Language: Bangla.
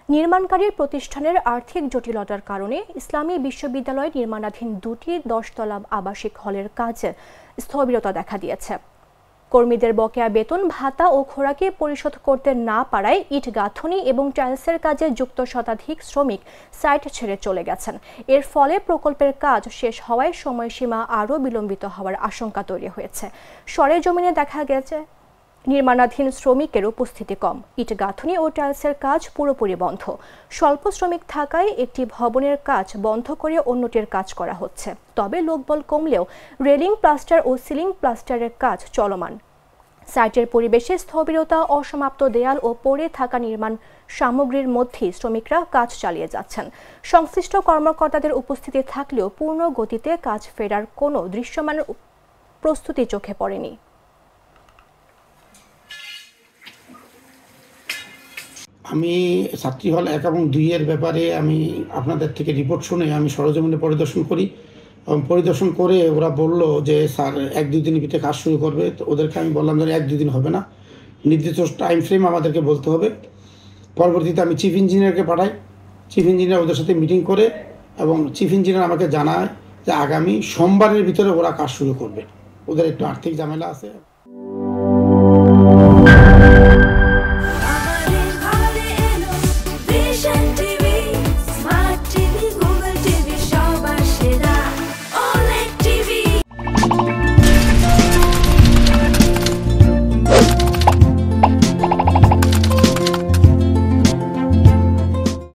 নির্মাণকারী প্রতিষ্ঠানের আর্থিক জটিলতার কারণে ইসলামী বিশ্ববিদ্যালয় নির্মাণাধীন দুটি 10 তলা আবাসিক হলের কাজে স্থবিরতা দেখা দিয়েছে। কর্মীদের বকেয়া বেতন ভাতা ও খোরাকি পরিশোধ করতে না পারায় ইট গাঁথনি এবং টাইলসের কাজে যুক্ত শতাধিক শ্রমিক সাইট ছেড়ে চলে গেছেন। এর ফলে প্রকল্পের কাজ শেষ হওয়ায় সময়সীমা আরও বিলম্বিত হওয়ার আশঙ্কা তৈরি হয়েছে। সরেজমিনে দেখা গেছে নির্মাণাধীন শ্রমিকের উপস্থিতি কম, ইট গাঁথনি ও টাইলসের কাজ পুরোপুরি বন্ধ। স্বল্প শ্রমিক থাকায় একটি ভবনের কাজ বন্ধ করে অন্যটির কাজ করা হচ্ছে। তবে লোকবল কমলেও রেলিং প্লাস্টার ও সিলিং প্লাস্টারের কাজ চলমান। সাইটের পরিবেশে স্থবিরতা, অসমাপ্ত দেয়াল ও পড়ে থাকা নির্মাণ সামগ্রীর মধ্যেই শ্রমিকরা কাজ চালিয়ে যাচ্ছেন। সংশ্লিষ্ট কর্মকর্তাদের উপস্থিতি থাকলেও পূর্ণ গতিতে কাজ ফেরার কোনো দৃশ্যমান প্রস্তুতি চোখে পড়েনি। আমি ছাত্রী হল 1 এবং 2 এর ব্যাপারে আমি আপনাদের থেকে রিপোর্ট শুনে আমি সরেজমিনে পরিদর্শন করি এবং পরিদর্শন করে ওরা বলল যে স্যার 1-2 দিনের ভিতরে কাজ শুরু করবে। তো ওদেরকে আমি বললাম যে 1-2 দিন হবে না, নির্দিষ্ট টাইম ফ্রেম আমাদেরকে বলতে হবে। পরবর্তীতে আমি চিফ ইঞ্জিনিয়ারকে পাঠাই। চিফ ইঞ্জিনিয়ার ওদের সাথে মিটিং করে এবং চিফ ইঞ্জিনিয়ার আমাকে জানায় যে আগামী সোমবারের ভিতরে ওরা কাজ শুরু করবে। ওদের একটু আর্থিক ঝামেলা আছে।